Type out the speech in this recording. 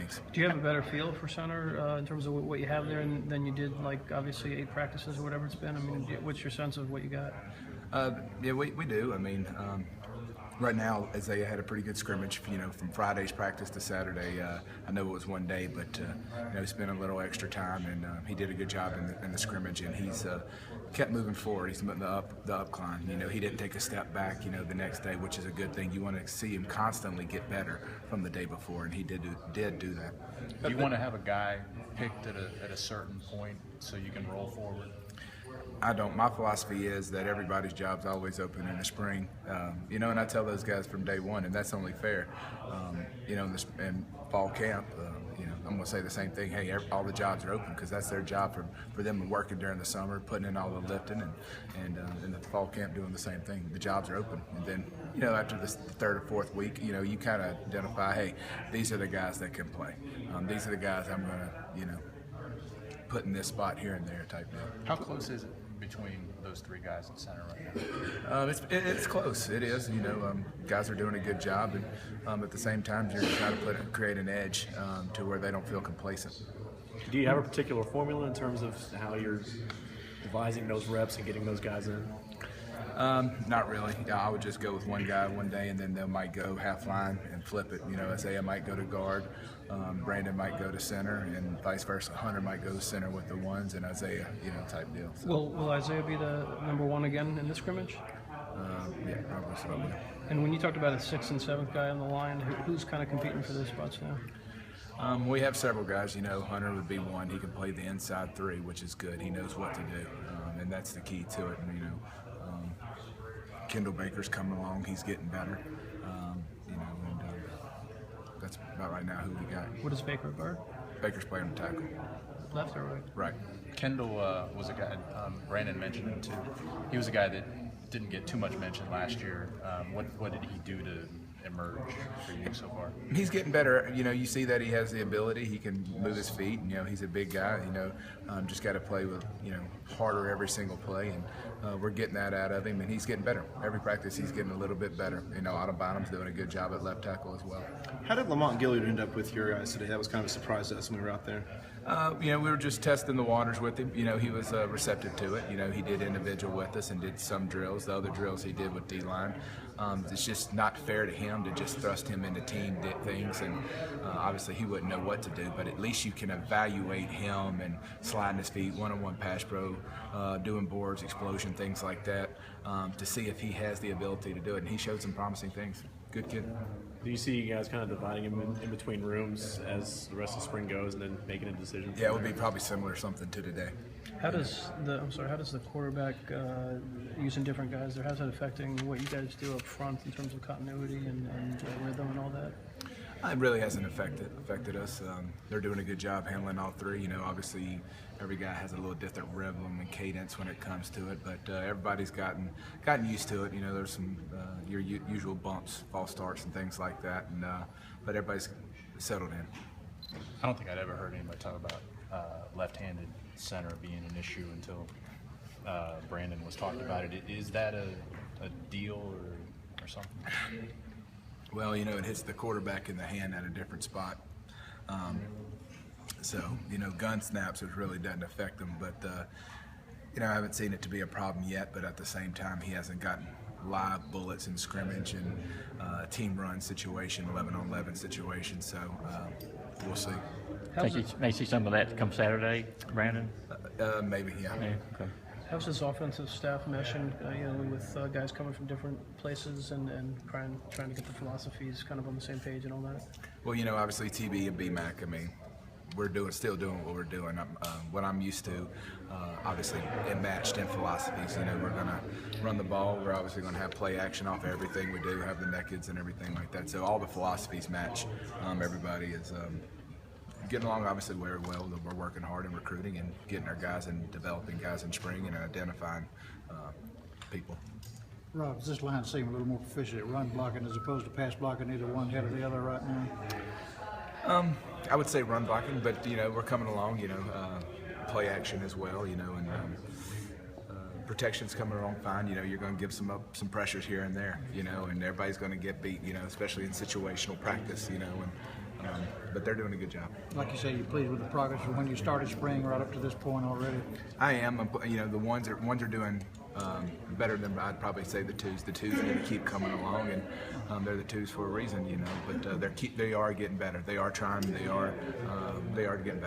things. Do you have a better feel for center in terms of what you have there than you did, like, obviously 8 practices or whatever it's been? I mean, what's your sense of what you got? Yeah, we do. I mean, right now, Isaiah had a pretty good scrimmage, from Friday's practice to Saturday. I know it was one day, but, he spent a little extra time, and he did a good job in the scrimmage, and he's kept moving forward. He's moving the upcline. He didn't take a step back, the next day, which is a good thing. You want to see him constantly get better from the day before, and he did do that. You want to have a guy picked at a certain point so you can roll forward? I don't. My philosophy is that everybody's job's always open in the spring, and I tell those guys from day one, and that's only fair. In fall camp, I'm going to say the same thing. Hey, all the jobs are open because that's their job for them working during the summer, putting in all the lifting, and in the fall camp doing the same thing. The jobs are open, and then after the third or fourth week, you kind of identify, hey, these are the guys that can play. These are the guys I'm going to put in this spot here and there type deal. How close is it between those 3 guys at center right now? It's close. It is. Guys are doing a good job, and at the same time, you're trying to create an edge to where they don't feel complacent. Do you have a particular formula in terms of how you're devising those reps and getting those guys in? Not really. I would just go with one guy one day, and then they might go half line and flip it. Isaiah might go to guard, Brandon might go to center, and vice versa. Hunter might go to center with the ones, and Isaiah, type deal. So, Will Isaiah be the number 1 again in this scrimmage? Yeah, probably so. Yeah. And when you talked about a 6th and 7th guy on the line, who's kind of competing for those spots now? We have several guys. Hunter would be one. He can play the inside 3, which is good. He knows what to do, and that's the key to it. Kendall Baker's coming along. He's getting better. That's about right now who we got. What does Baker guard? Baker's playing tackle. Left or right? Right. Kendall was a guy, Brandon mentioned him too. He was a guy that didn't get too much mention last year. What did he do to emerge for you so far? He's getting better. You see that he has the ability. He can move his feet. And, he's a big guy. Just got to play with harder every single play, and we're getting that out of him. And he's getting better every practice. He's getting a little bit better. Autumn Bynum's doing a good job at left tackle as well. How did Lamont Gilliard end up with your guys today? That was kind of a surprise to us when we were out there. We were just testing the waters with him. He was receptive to it. He did individual with us and did some drills. The other drills he did with D-line. It's just not fair to him to just thrust him into team things, and obviously he wouldn't know what to do, but at least you can evaluate him and sliding his feet, one-on-one pass pro, doing boards, explosion, things like that, to see if he has the ability to do it, and he showed some promising things. Good kid. Do you see you guys kind of dividing him in between rooms as the rest of spring goes and then making a decision? Yeah, it would be probably similar something to today. How does the quarterback using different guys there, how's that affecting what you guys do up front in terms of continuity and rhythm and all that? It really hasn't affected us. They're doing a good job handling all 3. Obviously every guy has a little different rhythm and cadence when it comes to it, but everybody's gotten used to it. There's some your usual bumps, false starts, and things like that, and but everybody's settled in. I don't think I'd ever heard anybody talk about left-handed center being an issue until Brandon was talking about it. Is that a deal or something? Well, it hits the quarterback in the hand at a different spot. So, gun snaps, it really doesn't affect them. But, I haven't seen it to be a problem yet. But at the same time, he hasn't gotten live bullets in scrimmage and team run situation, 11-on-11 situation. So we'll see. Think you may see some of that come Saturday, Brandon? Maybe, yeah. Okay. How's this offensive staff meshing, with guys coming from different places and trying to get the philosophies kind of on the same page and all that? Well, obviously TB and BMAC, we're still doing what we're doing. What I'm used to, obviously, it matched in philosophies. We're going to run the ball. We're obviously going to have play action off everything we do, have the nakeds and everything like that. So all the philosophies match. Everybody is getting along obviously very well. We're working hard in recruiting and getting our guys and developing guys in spring and identifying people. Rob, does this line seem a little more proficient at run blocking as opposed to pass blocking, either one head or the other right now? I would say run blocking, but we're coming along. Play action as well. And protection's coming along fine. You're going to give some pressures here and there. And everybody's going to get beat. Especially in situational practice. And But they're doing a good job. Like you say, you're pleased with the progress from when you started spring right up to this point already? I am. You know, the ones are doing better than I'd probably say the twos. The twos need to keep coming along, and they're the twos for a reason, you know. But they are getting better. They are trying. They are getting better.